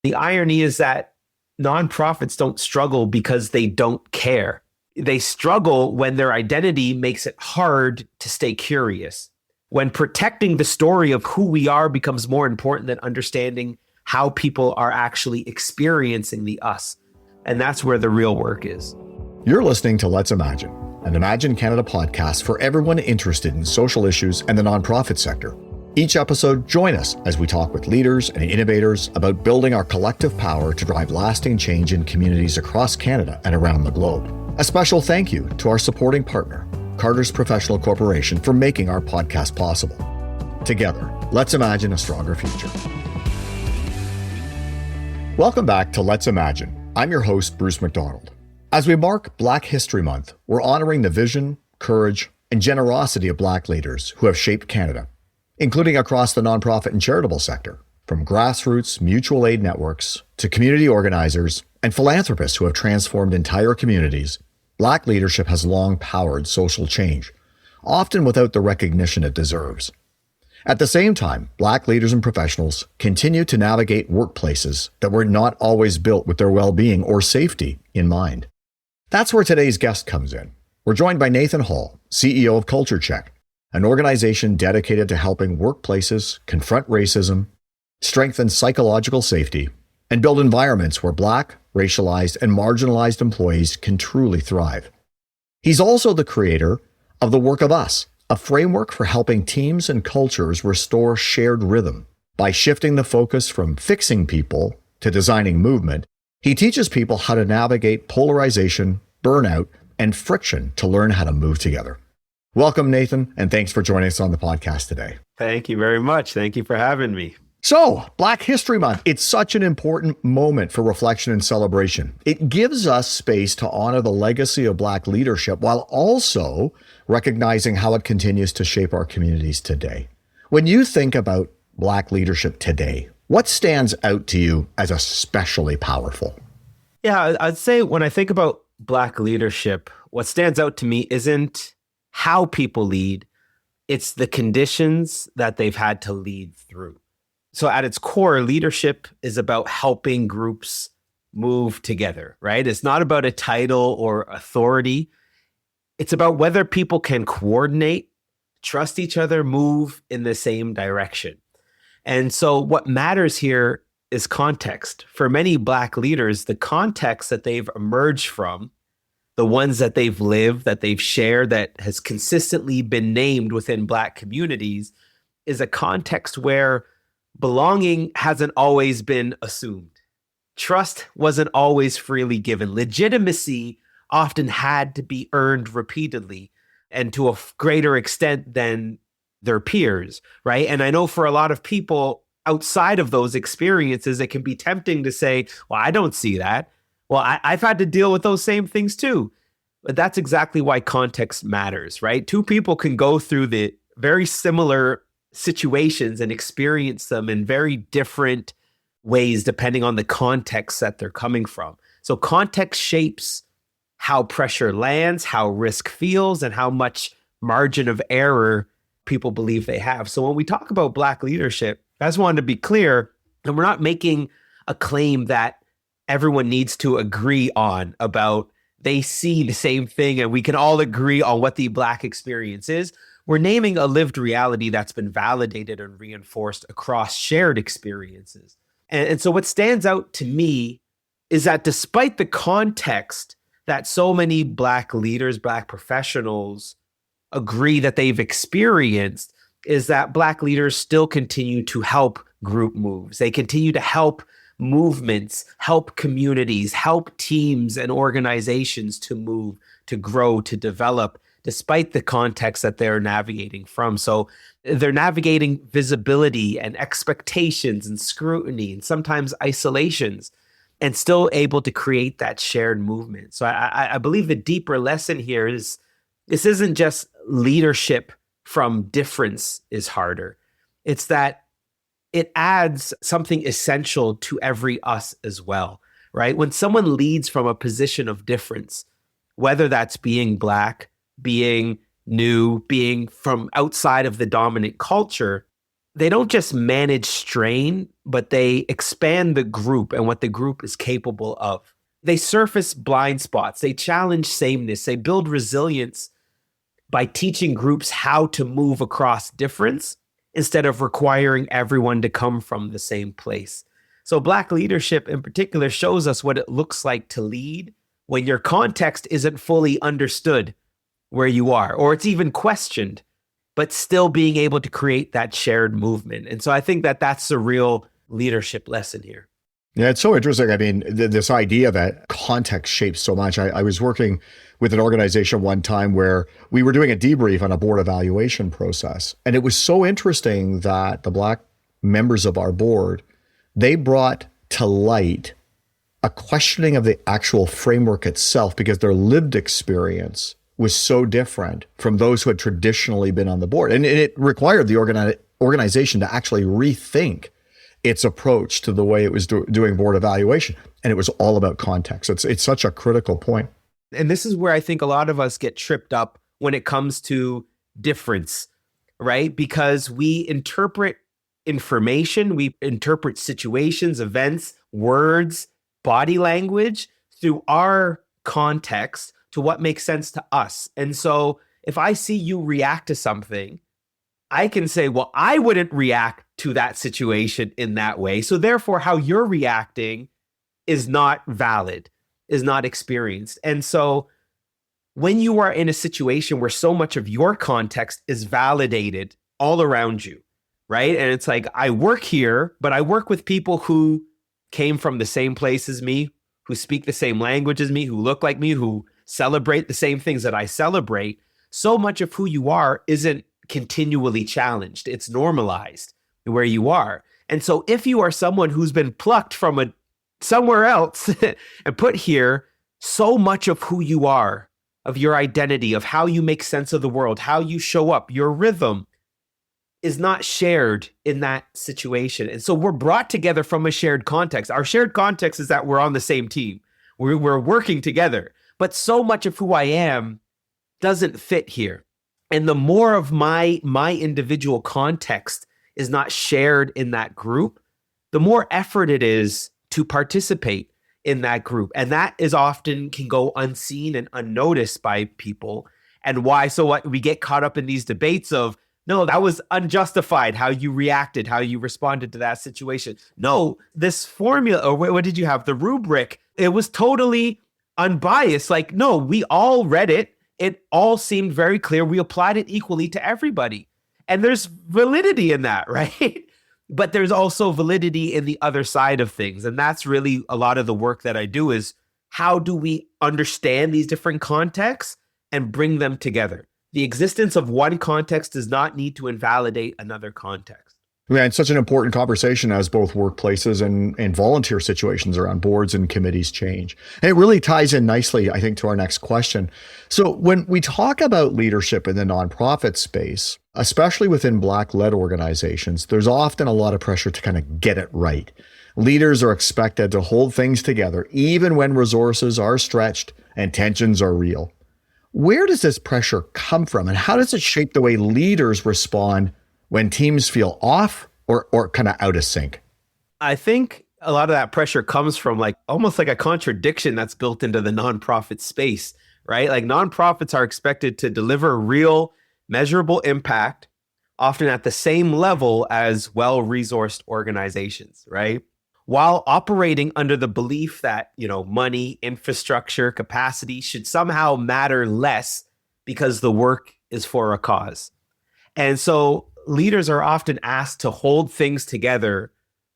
The irony is that nonprofits don't struggle because they don't care. They struggle when their identity makes it hard to stay curious. When protecting the story of who we are becomes more important than understanding how people are actually experiencing the us. And that's where the real work is. You're listening to Let's Imagine, an Imagine Canada podcast for everyone interested in social issues and the nonprofit sector. Each episode, join us as we talk with leaders and innovators about building our collective power to drive lasting change in communities across Canada and around the globe. A special thank you to our supporting partner, Carter's Professional Corporation, for making our podcast possible. Together, let's imagine a stronger future. Welcome back to Let's Imagine. I'm your host, Bruce MacDonald. As we mark Black History Month, we're honoring the vision, courage, and generosity of Black leaders who have shaped Canada, including across the nonprofit and charitable sector, from grassroots mutual aid networks to community organizers and philanthropists who have transformed entire communities. Black leadership has long powered social change, often without the recognition it deserves. At the same time, Black leaders and professionals continue to navigate workplaces that were not always built with their well-being or safety in mind. That's where today's guest comes in. We're joined by Nathan Hall, CEO of Culture Check, an organization dedicated to helping workplaces confront racism, strengthen psychological safety, and build environments where Black, racialized, and marginalized employees can truly thrive. He's also the creator of The Work of Us, a framework for helping teams and cultures restore shared rhythm. By shifting the focus from fixing people to designing movement, he teaches people how to navigate polarization, burnout, and friction to learn how to move together. Welcome, Nathan, and thanks for joining us on the podcast today. Thank you very much. Thank you for having me. So, Black History Month, it's such an important moment for reflection and celebration. It gives us space to honor the legacy of Black leadership while also recognizing how it continues to shape our communities today. When you think about Black leadership today, what stands out to you as especially powerful? Yeah, I'd say when I think about Black leadership, what stands out to me isn't how people lead, it's the conditions that they've had to lead through. So at its core, leadership is about helping groups move together, right? It's not about a title or authority. It's about whether people can coordinate, trust each other, move in the same direction. And so what matters here is context. For many Black leaders, the context that they've emerged from, the ones that they've lived, that they've shared, that has consistently been named within Black communities, is a context where belonging hasn't always been assumed. Trust wasn't always freely given. Legitimacy often had to be earned repeatedly and to a greater extent than their peers, right? And I know for a lot of people outside of those experiences, it can be tempting to say, well, I don't see that. Well, I've had to deal with those same things too. But that's exactly why context matters, right? Two people can go through the very similar situations and experience them in very different ways depending on the context that they're coming from. So context shapes how pressure lands, how risk feels, and how much margin of error people believe they have. So when we talk about Black leadership, I just wanted to be clear, and we're not making a claim that everyone needs to agree on about they see the same thing and we can all agree on what the Black experience is. We're naming a lived reality that's been validated and reinforced across shared experiences. And so what stands out to me is that despite the context that so many Black leaders, Black professionals agree that they've experienced, is that Black leaders still continue to help group moves. They continue to help movements, help communities, help teams and organizations to move, to grow, to develop, despite the context that they're navigating from. So they're navigating visibility and expectations and scrutiny and sometimes isolations and still able to create that shared movement. So I believe the deeper lesson here is this isn't just leadership from difference is harder. It's that it adds something essential to every us as well, right? When someone leads from a position of difference, whether that's being Black, being new, being from outside of the dominant culture, they don't just manage strain, but they expand the group and what the group is capable of. They surface blind spots. They challenge sameness. They build resilience by teaching groups how to move across difference instead of requiring everyone to come from the same place. So Black leadership in particular shows us what it looks like to lead when your context isn't fully understood where you are, or it's even questioned, but still being able to create that shared movement. And so I think that that's a real leadership lesson here. Yeah, it's so interesting. I mean, this idea that context shapes so much. I was working with an organization one time where we were doing a debrief on a board evaluation process. And it was so interesting that the Black members of our board, they brought to light a questioning of the actual framework itself because their lived experience was so different from those who had traditionally been on the board. And it required the organization to actually rethink its approach to the way it was doing board evaluation. And it was all about context. It's such a critical point. And this is where I think a lot of us get tripped up when it comes to difference, right? Because we interpret information, we interpret situations, events, words, body language through our context to what makes sense to us. And so if I see you react to something, I can say, well, I wouldn't react to that situation in that way. So therefore, how you're reacting is not valid, is not experienced. And so when you are in a situation where so much of your context is validated all around you, right? And it's like, I work here, but I work with people who came from the same place as me, who speak the same language as me, who look like me, who celebrate the same things that I celebrate. So much of who you are isn't continually challenged. It's normalized where you are. And so if you are someone who's been plucked from somewhere else and put here, so much of who you are, of your identity, of how you make sense of the world, how you show up, your rhythm is not shared in that situation. And so we're brought together from a shared context. Our shared context is that we're on the same team. We're working together. But so much of who I am doesn't fit here. And the more of my individual context is not shared in that group, the more effort it is to participate in that group. And that is often can go unseen and unnoticed by people. And why? So what we get caught up in these debates of, no, that was unjustified, how you reacted, how you responded to that situation. No, this formula, or what did you have? The rubric, it was totally unbiased. Like, no, we all read it. It all seemed very clear. We applied it equally to everybody. And there's validity in that, right? But there's also validity in the other side of things. And that's really a lot of the work that I do is how do we understand these different contexts and bring them together? The existence of one context does not need to invalidate another context. Yeah, it's such an important conversation as both workplaces and volunteer situations around boards and committees change. And it really ties in nicely, I think, to our next question. So when we talk about leadership in the nonprofit space, especially within Black-led organizations, there's often a lot of pressure to kind of get it right. Leaders are expected to hold things together, even when resources are stretched and tensions are real. Where does this pressure come from, and how does it shape the way leaders respond when teams feel off or kind of out of sync? I think a lot of that pressure comes from almost like a contradiction that's built into the nonprofit space, right? Like nonprofits are expected to deliver real, measurable impact, often at the same level as well-resourced organizations, right? While operating under the belief that, money, infrastructure, capacity should somehow matter less because the work is for a cause. And so leaders are often asked to hold things together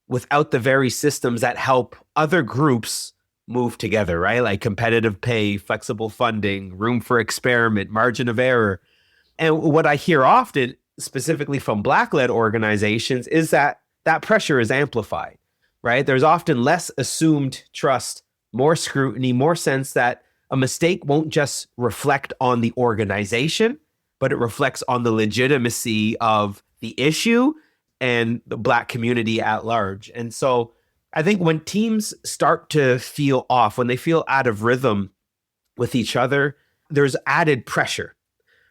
without the very systems that help other groups move together, right? Like competitive pay, flexible funding, room for experiment, margin of error. And what I hear often, specifically from Black-led organizations, is that pressure is amplified, right? There's often less assumed trust, more scrutiny, more sense that a mistake won't just reflect on the organization, but it reflects on the legitimacy of the issue and the Black community at large. And so I think when teams start to feel off, when they feel out of rhythm with each other, there's added pressure,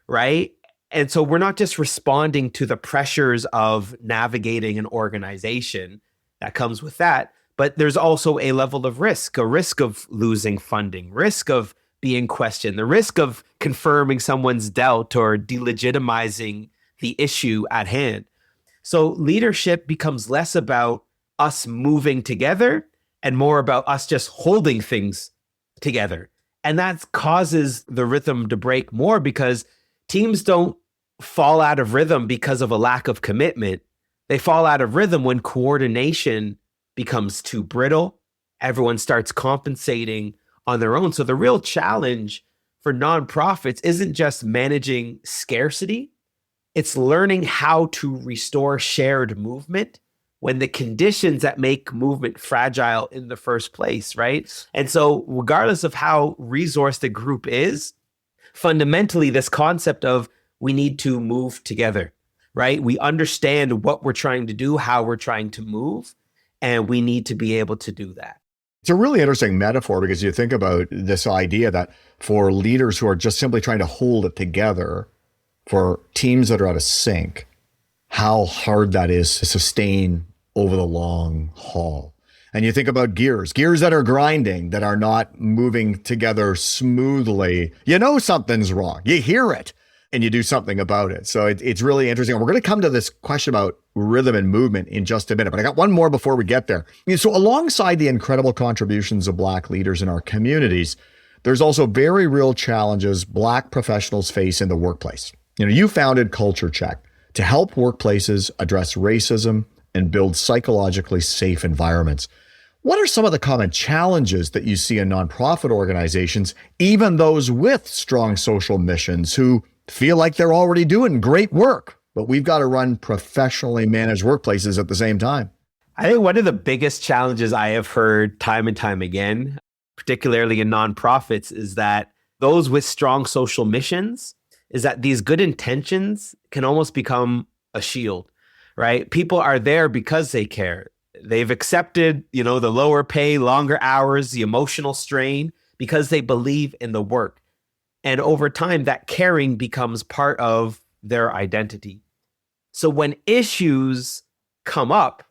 right? And so we're not just responding to the pressures of navigating an organization that comes with that, but there's also a level of risk, a risk of losing funding, risk of being questioned, the risk of confirming someone's doubt or delegitimizing the issue at hand. So leadership becomes less about us moving together and more about us just holding things together. And that causes the rhythm to break more because teams don't fall out of rhythm because of a lack of commitment. They fall out of rhythm when coordination becomes too brittle. Everyone starts compensating on their own. So the real challenge for nonprofits isn't just managing scarcity. It's learning how to restore shared movement when the conditions that make movement fragile in the first place, right? And so regardless of how resourced a group is, fundamentally this concept of we need to move together, right? We understand what we're trying to do, how we're trying to move, and we need to be able to do that. It's a really interesting metaphor because you think about this idea that for leaders who are just simply trying to hold it together, for teams that are out of sync, how hard that is to sustain over the long haul. And you think about gears that are grinding, that are not moving together smoothly. You know something's wrong. You hear it and you do something about it. So it's really interesting. We're going to come to this question about rhythm and movement in just a minute, but I got one more before we get there. So alongside the incredible contributions of Black leaders in our communities, there's also very real challenges Black professionals face in the workplace. You founded Culture Check to help workplaces address racism and build psychologically safe environments. What are some of the common challenges that you see in nonprofit organizations, even those with strong social missions who feel like they're already doing great work, but we've got to run professionally managed workplaces at the same time? I think one of the biggest challenges I have heard time and time again, particularly in nonprofits, is that those with strong social missions, is that these good intentions can almost become a shield, right? People are there because they care. They've accepted, the lower pay, longer hours, the emotional strain because they believe in the work. And over time, that caring becomes part of their identity. So when issues come up,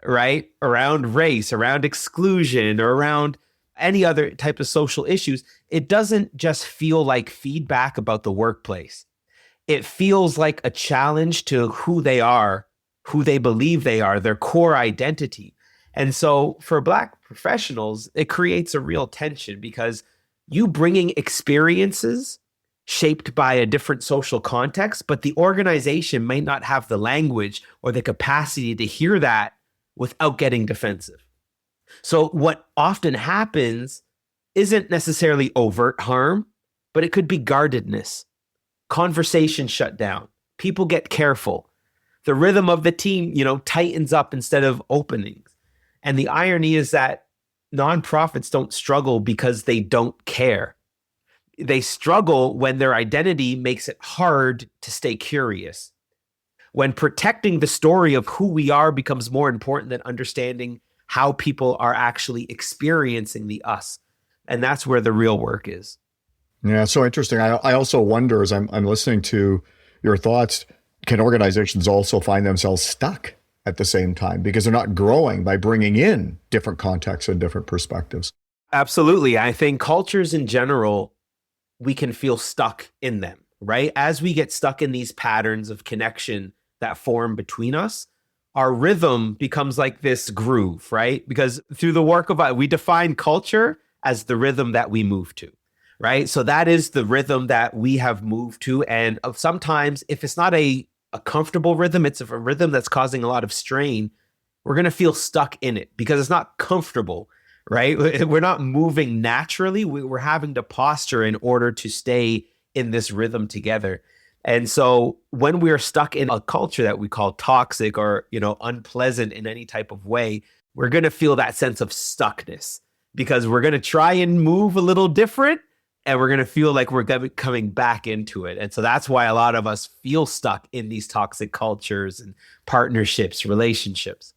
right, around race, around exclusion, or around any other type of social issues, it doesn't just feel like feedback about the workplace. It feels like a challenge to who they are, who they believe they are, their core identity. And so for Black professionals, it creates a real tension because you bringing experiences shaped by a different social context, but the organization may not have the language or the capacity to hear that without getting defensive. So what often happens isn't necessarily overt harm, but it could be guardedness. Conversation shut down. People get careful. The rhythm of the team, tightens up instead of openings. And the irony is that nonprofits don't struggle because they don't care. They struggle when their identity makes it hard to stay curious. When protecting the story of who we are becomes more important than understanding how people are actually experiencing the us. And that's where the real work is. Yeah, so interesting. I also wonder, as I'm listening to your thoughts, can organizations also find themselves stuck at the same time because they're not growing by bringing in different contexts and different perspectives? Absolutely. I think cultures in general, we can feel stuck in them, right? As we get stuck in these patterns of connection that form between us, our rhythm becomes like this groove, right? Because through the work of we define culture as the rhythm that we move to, right? So that is the rhythm that we have moved to. And sometimes if it's not a comfortable rhythm, it's a rhythm that's causing a lot of strain, we're going to feel stuck in it because it's not comfortable, right? We're not moving naturally. We're having to posture in order to stay in this rhythm together. And so when we're stuck in a culture that we call toxic or, unpleasant in any type of way, we're going to feel that sense of stuckness because we're going to try and move a little different and we're going to feel like we're coming back into it. And so that's why a lot of us feel stuck in these toxic cultures and partnerships, relationships.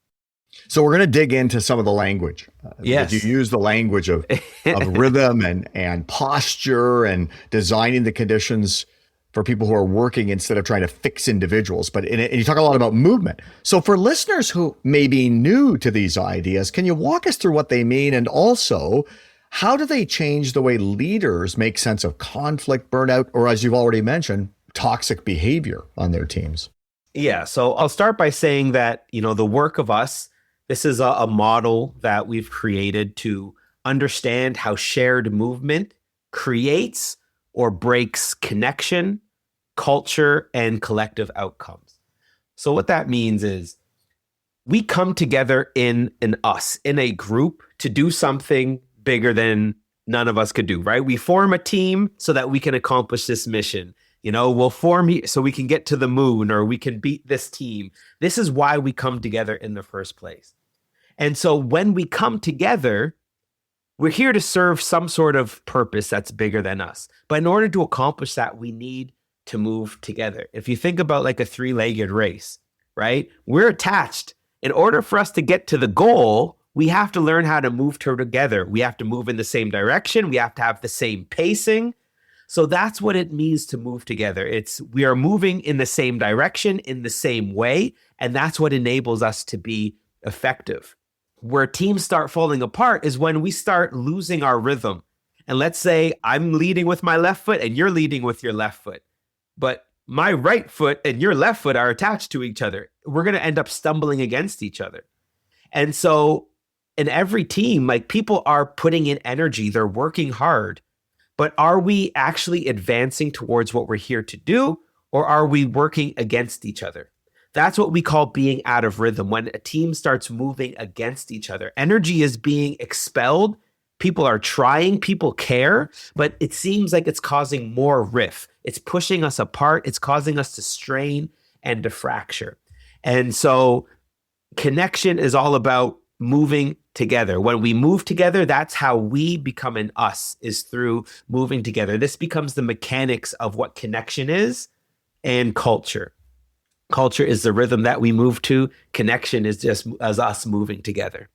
So we're going to dig into some of the language. Yes. You use the language of rhythm and posture and designing the conditions for people who are working instead of trying to fix individuals. But and you talk a lot about movement. So for listeners who may be new to these ideas, can you walk us through what they mean? And also, how do they change the way leaders make sense of conflict, burnout, or as you've already mentioned, toxic behavior on their teams? Yeah. So I'll start by saying that, the work of us, this is a model that we've created to understand how shared movement creates or breaks connection, culture, and collective outcomes. So what that means is we come together in an us, in a group, to do something bigger than none of us could do, right? We form a team so that we can accomplish this mission. We'll form so we can get to the moon, or we can beat this team. This is why we come together in the first place. And so when we come together, we're here to serve some sort of purpose that's bigger than us. But in order to accomplish that, we need to move together. If you think about like a three-legged race, right? We're attached. In order for us to get to the goal, we have to learn how to move together. We have to move in the same direction. We have to have the same pacing. So that's what it means to move together. We are moving in the same direction, in the same way, and that's what enables us to be effective. Where teams start falling apart is when we start losing our rhythm. And let's say I'm leading with my left foot and you're leading with your left foot, but my right foot and your left foot are attached to each other. We're going to end up stumbling against each other. And so in every team, like, people are putting in energy, they're working hard, but are we actually advancing towards what we're here to do, or are we working against each other? That's what we call being out of rhythm. When a team starts moving against each other, energy is being expelled. People are trying, people care, but it seems like it's causing more rift. It's pushing us apart. It's causing us to strain and to fracture. And so connection is all about moving together. When we move together, that's how we become an us, is through moving together. This becomes the mechanics of what connection is and culture. Culture is the rhythm that we move to. Connection is just as us moving together.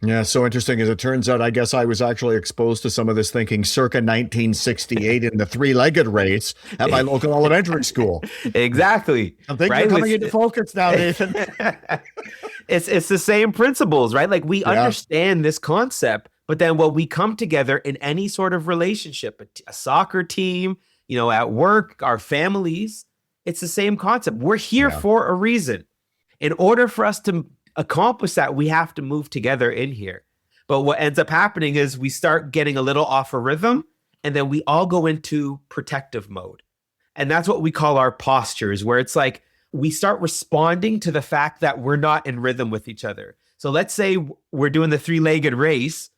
Yeah, so interesting. As it turns out, I guess I was actually exposed to some of this thinking circa 1968 in the three-legged race at my local elementary school. Exactly. I think you're coming into focus now, Nathan. It's the same principles, right? Like, we understand this concept, but then when we come together in any sort of relationship, a soccer team, at work, our families, it's the same concept. We're here for a reason. In order for us to accomplish that, we have to move together in here. But what ends up happening is we start getting a little off a rhythm, and then we all go into protective mode. And that's what we call our postures, where it's like we start responding to the fact that we're not in rhythm with each other. So let's say we're doing the three-legged race,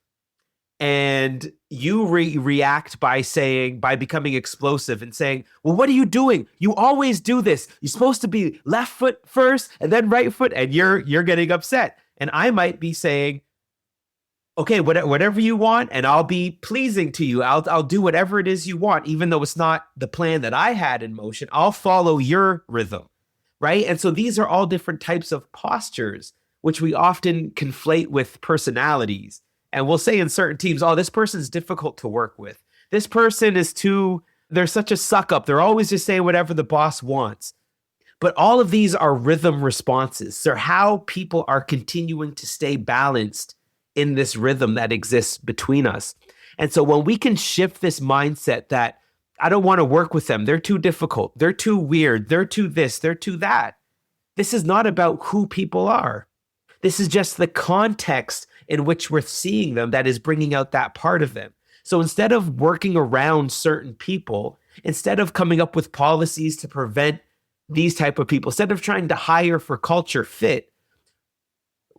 and you react by becoming explosive and saying, well, what are you doing? You always do this. You're supposed to be left foot first and then right foot, and you're getting upset. And I might be saying, okay, whatever you want, and I'll be pleasing to you. I'll do whatever it is you want, even though it's not the plan that I had in motion. I'll follow your rhythm, right? And so these are all different types of postures, which we often conflate with personalities. And we'll say in certain teams, oh, this person's difficult to work with. This person they're such a suck up. They're always just saying whatever the boss wants. But all of these are rhythm responses. They're how people are continuing to stay balanced in this rhythm that exists between us. And so when we can shift this mindset that I don't want to work with them, they're too difficult, they're too weird, they're too this, they're too that. This is not about who people are. This is just the context in which we're seeing them that is bringing out that part of them. So instead of working around certain people, instead of coming up with policies to prevent these type of people, instead of trying to hire for culture fit,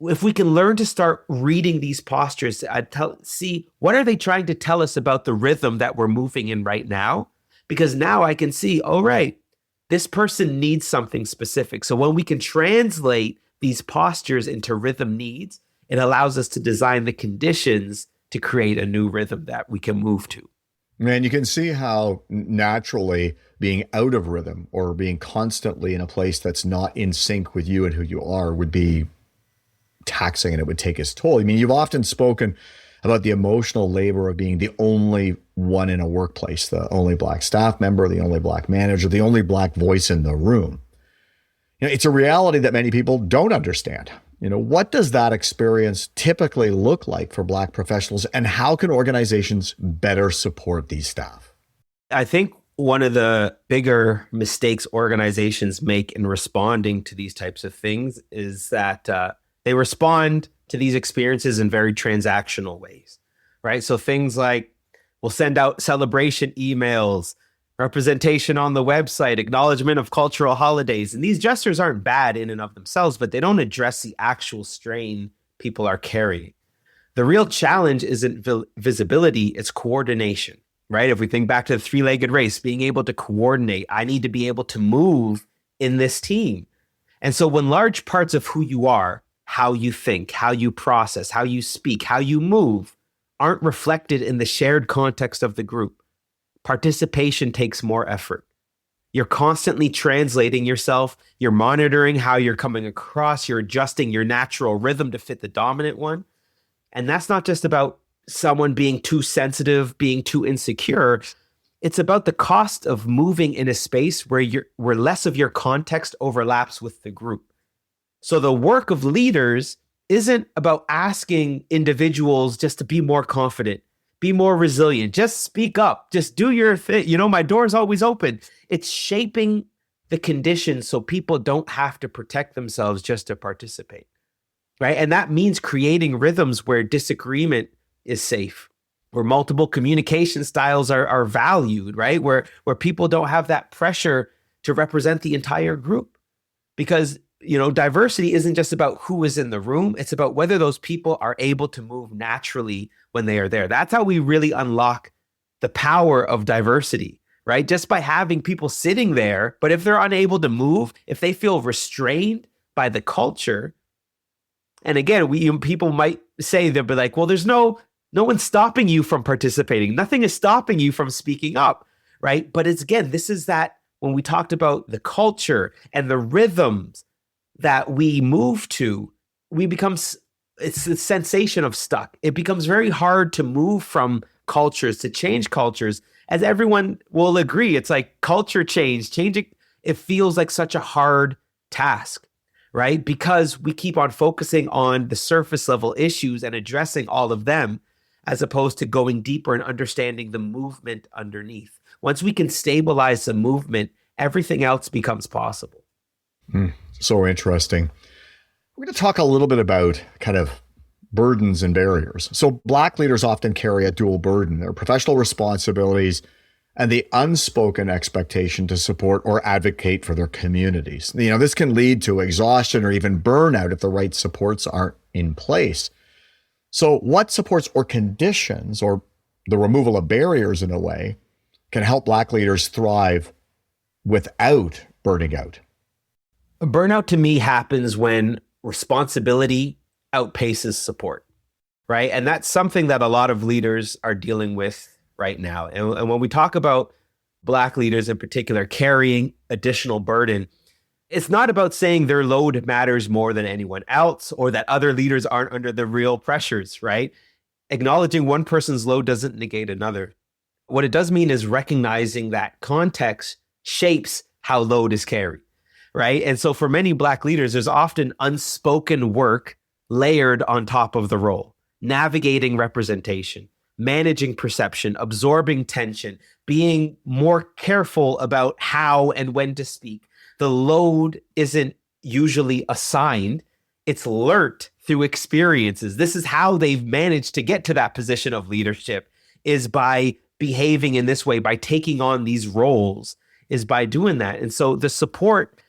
if we can learn to start reading these postures, see what are they trying to tell us about the rhythm that we're moving in right now? Because now I can see, oh, right, this person needs something specific. So when we can translate these postures into rhythm needs, it allows us to design the conditions to create a new rhythm that we can move to. Man, you can see how naturally being out of rhythm or being constantly in a place that's not in sync with you and who you are would be taxing, and it would take its toll. I mean, you've often spoken about the emotional labor of being the only one in a workplace, the only Black staff member, the only Black manager, the only Black voice in the room. It's a reality that many people don't understand. What does that experience typically look like for Black professionals, and how can organizations better support these staff? I think one of the bigger mistakes organizations make in responding to these types of things is that they respond to these experiences in very transactional ways, right? So things like we'll send out celebration emails, representation on the website, acknowledgement of cultural holidays. And these gestures aren't bad in and of themselves, but they don't address the actual strain people are carrying. The real challenge isn't visibility, it's coordination, right? If we think back to the three-legged race, being able to coordinate, I need to be able to move in this team. And so when large parts of who you are, how you think, how you process, how you speak, how you move, aren't reflected in the shared context of the group, participation takes more effort. You're constantly translating yourself. You're monitoring how you're coming across. You're adjusting your natural rhythm to fit the dominant one. And that's not just about someone being too sensitive, being too insecure. It's about the cost of moving in a space where less of your context overlaps with the group. So the work of leaders isn't about asking individuals just to be more confident, be more resilient, just speak up, just do your thing. My door's always open. It's shaping the conditions so people don't have to protect themselves just to participate, right? And that means creating rhythms where disagreement is safe, where multiple communication styles are valued, right? Where people don't have that pressure to represent the entire group. Because diversity isn't just about who is in the room. It's about whether those people are able to move naturally when they are there. That's how we really unlock the power of diversity, right? Just by having people sitting there, but if they're unable to move, if they feel restrained by the culture, and again, people might say, they'll be like, well, there's no one stopping you from participating. Nothing is stopping you from speaking up, right? But this is that when we talked about the culture and the rhythms that we move to, it's the sensation of stuck. It becomes very hard to move from cultures, to change cultures, as everyone will agree. It's like culture changing, it feels like such a hard task, right? Because we keep on focusing on the surface level issues and addressing all of them, as opposed to going deeper and understanding the movement underneath. Once we can stabilize the movement, everything else becomes possible. So interesting. We're going to talk a little bit about kind of burdens and barriers. So Black leaders often carry a dual burden, their professional responsibilities and the unspoken expectation to support or advocate for their communities. This can lead to exhaustion or even burnout if the right supports aren't in place. So what supports or conditions, or the removal of barriers in a way, can help Black leaders thrive without burning out? Burnout to me happens when responsibility outpaces support, right? And that's something that a lot of leaders are dealing with right now. And when we talk about Black leaders in particular carrying additional burden, it's not about saying their load matters more than anyone else or that other leaders aren't under the real pressures, right? Acknowledging one person's load doesn't negate another. What it does mean is recognizing that context shapes how load is carried, right? And so for many Black leaders, there's often unspoken work layered on top of the role, navigating representation, managing perception, absorbing tension, being more careful about how and when to speak. The load isn't usually assigned, it's learnt through experiences. This is how they've managed to get to that position of leadership, is by behaving in this way, by taking on these roles, is by doing that. And so the support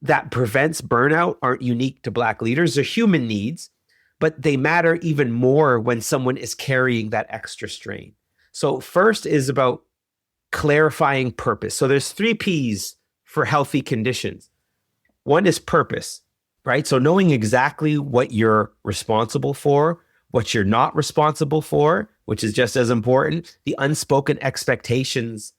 that prevents burnout aren't unique to Black leaders. They're human needs, but they matter even more when someone is carrying that extra strain. So first is about clarifying purpose. So there's 3 P's for healthy conditions. One is purpose, right? So knowing exactly what you're responsible for, what you're not responsible for, which is just as important. The unspoken expectations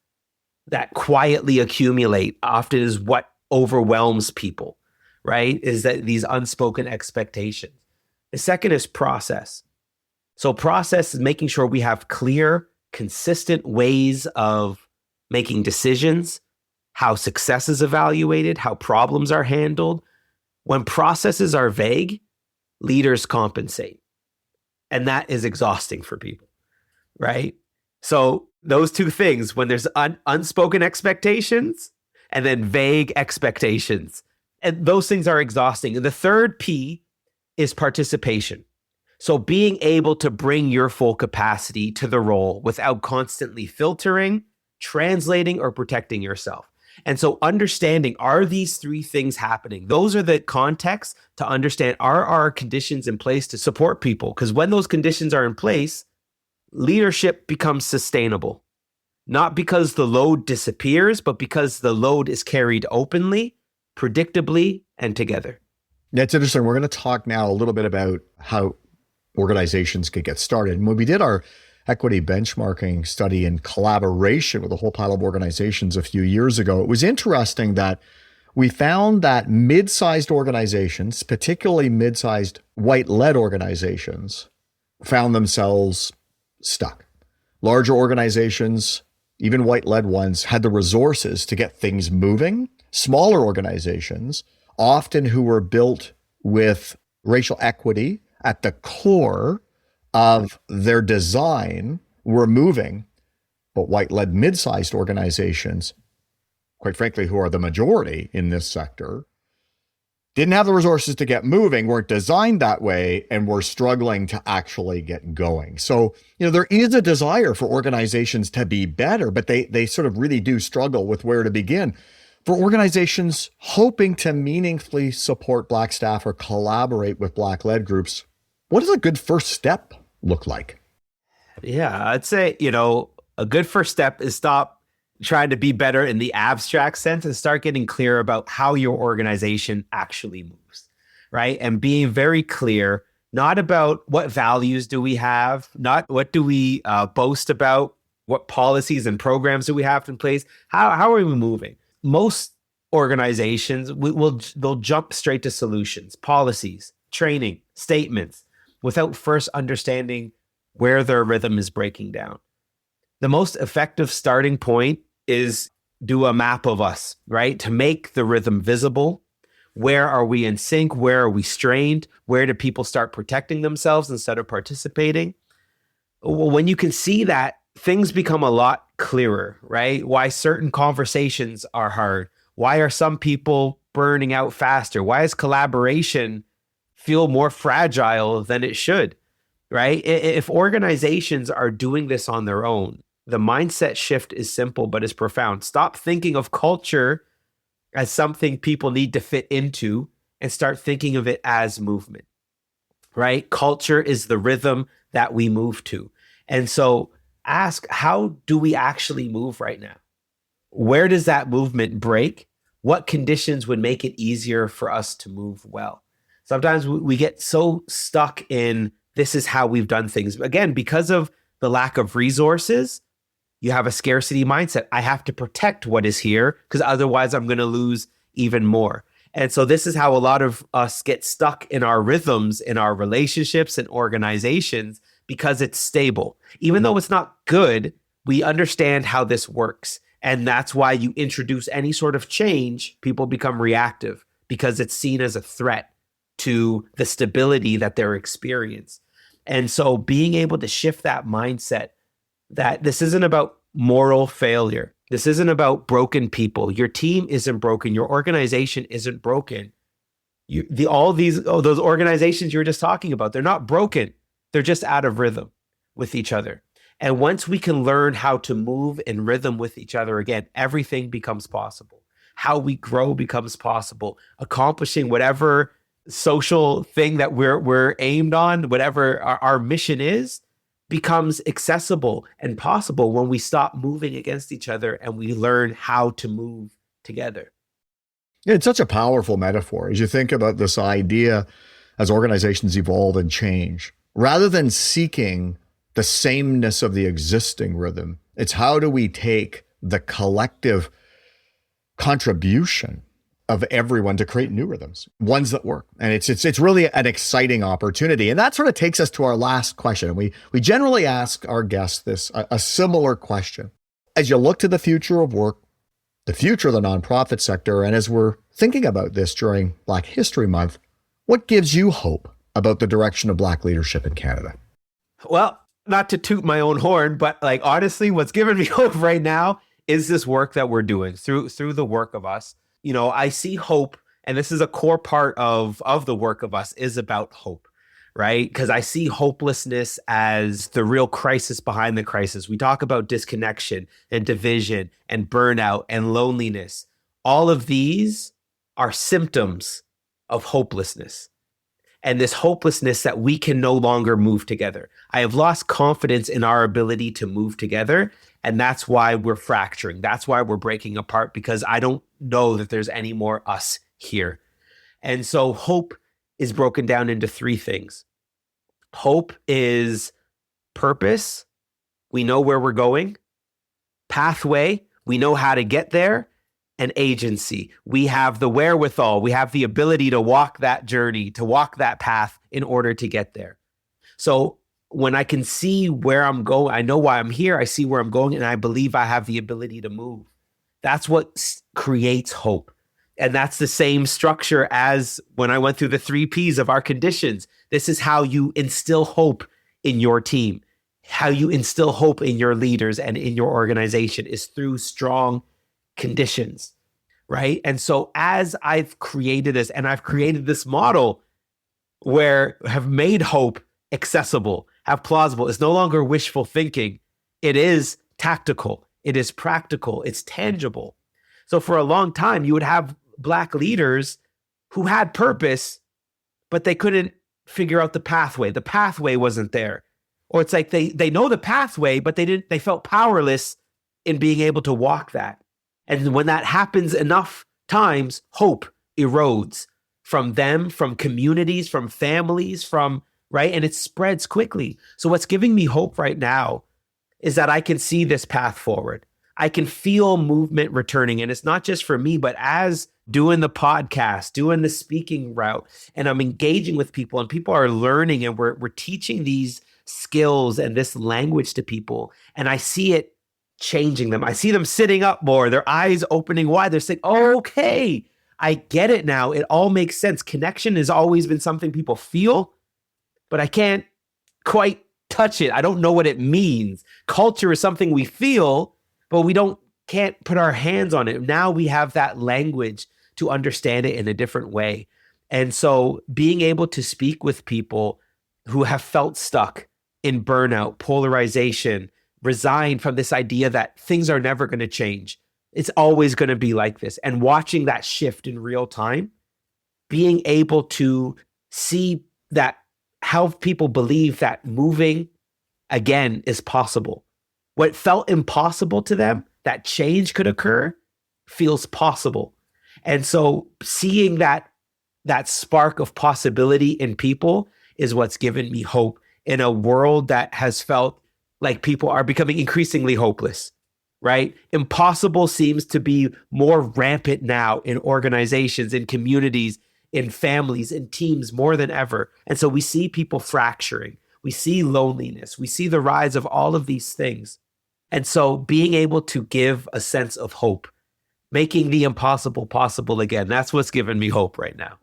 that quietly accumulate often is what overwhelms people, right? Is that these unspoken expectations. The second is process. So process is making sure we have clear consistent ways of making decisions, how success is evaluated, how problems are handled. When processes are vague, leaders compensate. And that is exhausting for people, right? So those two things, when there's unspoken expectations and then vague expectations, and those things are exhausting. And the third P is participation. So being able to bring your full capacity to the role without constantly filtering, translating, or protecting yourself. And so understanding, are these three things happening? Those are the contexts to understand, are our conditions in place to support people? Because when those conditions are in place, leadership becomes sustainable. Not because the load disappears, but because the load is carried openly, predictably, and together. That's interesting. We're going to talk now a little bit about how organizations could get started. And when we did our equity benchmarking study in collaboration with a whole pile of organizations a few years ago, it was interesting that we found that mid-sized organizations, particularly mid-sized white-led organizations, found themselves stuck. Larger organizations, even white-led ones, had the resources to get things moving. Smaller organizations, often who were built with racial equity at the core of their design, were moving. But white-led mid-sized organizations, quite frankly, who are the majority in this sector, didn't have the resources to get moving, weren't designed that way, and were struggling to actually get going. So, there is a desire for organizations to be better, but they sort of really do struggle with where to begin. For organizations hoping to meaningfully support Black staff or collaborate with Black-led groups, what does a good first step look like? Yeah, I'd say, a good first step is stop trying to be better in the abstract sense and start getting clear about how your organization actually moves, right? And being very clear, not about what values do we have, not what do we boast about, what policies and programs do we have in place, how are we moving? Most organizations they'll jump straight to solutions, policies, training, statements, without first understanding where their rhythm is breaking down. The most effective starting point is do a map of us, right? To make the rhythm visible. Where are we in sync? Where are we strained? Where do people start protecting themselves instead of participating? Well, when you can see that, things become a lot clearer, right? Why certain conversations are hard. Why are some people burning out faster? Why does collaboration feel more fragile than it should, right? If organizations are doing this on their own, the mindset shift is simple, but is profound. Stop thinking of culture as something people need to fit into and start thinking of it as movement, right? Culture is the rhythm that we move to. And so ask, how do we actually move right now? Where does that movement break? What conditions would make it easier for us to move well? Sometimes we get so stuck in this is how we've done things. Again, because of the lack of resources, you have a scarcity mindset. I have to protect what is here because otherwise I'm going to lose even more. And so this is how a lot of us get stuck in our rhythms, in our relationships and organizations, because it's stable. Even though it's not good, we understand how this works. And that's why you introduce any sort of change, people become reactive because it's seen as a threat to the stability that they're experiencing. And so being able to shift that mindset that this isn't about moral failure. This isn't about broken people. Your team isn't broken. Your organization isn't broken. Those organizations you were just talking about, they're not broken. They're just out of rhythm with each other. And once we can learn how to move in rhythm with each other again, everything becomes possible. How we grow becomes possible. Accomplishing whatever social thing that we're aimed on, whatever our mission is, becomes accessible and possible when we stop moving against each other and we learn how to move together. It's such a powerful metaphor as you think about this idea as organizations evolve and change. Rather than seeking the sameness of the existing rhythm, it's how do we take the collective contribution of everyone to create new rhythms, ones that work. And it's really an exciting opportunity. And that sort of takes us to our last question. And we generally ask our guests a similar question. As you look to the future of work, the future of the nonprofit sector, and as we're thinking about this during Black History Month, what gives you hope about the direction of Black leadership in Canada? Well, not to toot my own horn, but honestly, what's giving me hope right now is this work that we're doing through the work of us. I see hope, and this is a core part of the work of us, is about hope, right? Because I see hopelessness as the real crisis behind the crisis. We talk about disconnection and division and burnout and loneliness. All of these are symptoms of hopelessness. And this hopelessness that we can no longer move together. I have lost confidence in our ability to move together. And that's why we're fracturing. That's why we're breaking apart, because I don't know that there's any more us here. And so hope is broken down into three things. Hope is purpose. We know where we're going. Pathway. We know how to get there. And agency. We have the wherewithal. We have the ability to walk that journey, to walk that path in order to get there. So when I can see where I'm going, I know why I'm here. I see where I'm going, and I believe I have the ability to move. That's what creates hope. And that's the same structure as when I went through the 3 Ps of our conditions. This is how you instill hope in your team, how you instill hope in your leaders and in your organization is through strong conditions, right? And so as I've created this, and I've created this model where have made hope accessible, have plausible, it's no longer wishful thinking. It is tactical. It is practical. It's tangible. So for a long time, you would have Black leaders who had purpose, but they couldn't figure out the pathway. The pathway wasn't there. Or it's like they know the pathway, but they felt powerless in being able to walk that. And when that happens enough times, hope erodes from them, from communities, from families, right? And it spreads quickly. So what's giving me hope right now is that I can see this path forward. I can feel movement returning. And it's not just for me, but as doing the podcast, doing the speaking route, and I'm engaging with people, and people are learning, and we're teaching these skills and this language to people. And I see it changing them. I see them sitting up more, their eyes opening wide. They're saying, oh, okay, I get it now. It all makes sense. Connection has always been something people feel, but I can't quite touch it. I don't know what it means. Culture is something we feel, but we can't put our hands on it. Now we have that language to understand it in a different way. And so being able to speak with people who have felt stuck in burnout, polarization, resigned from this idea that things are never going to change. It's always going to be like this. And watching that shift in real time, being able to see that how people believe that moving again is possible. What felt impossible to them, that change could occur, feels possible. And so seeing that spark of possibility in people is what's given me hope in a world that has felt like people are becoming increasingly hopeless, right? Impossible seems to be more rampant now in organizations, in communities, in families, in teams more than ever. And so we see people fracturing. We see loneliness. We see the rise of all of these things. And so being able to give a sense of hope, making the impossible possible again, that's what's given me hope right now.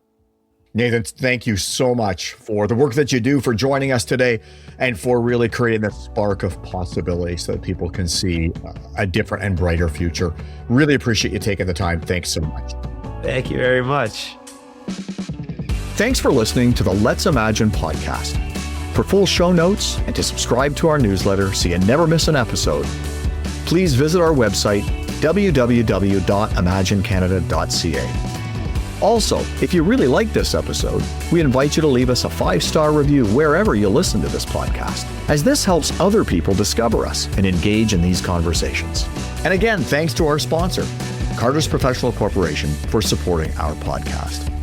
Nathan, thank you so much for the work that you do, for joining us today, and for really creating that spark of possibility so that people can see a different and brighter future. Really appreciate you taking the time. Thanks so much. Thank you very much. Thanks for listening to the Let's Imagine podcast. For full show notes and to subscribe to our newsletter so you never miss an episode, please visit our website, www.imaginecanada.ca. Also, if you really like this episode, we invite you to leave us a 5-star review wherever you listen to this podcast, as this helps other people discover us and engage in these conversations. And again, thanks to our sponsor, Carter's Professional Corporation, for supporting our podcast.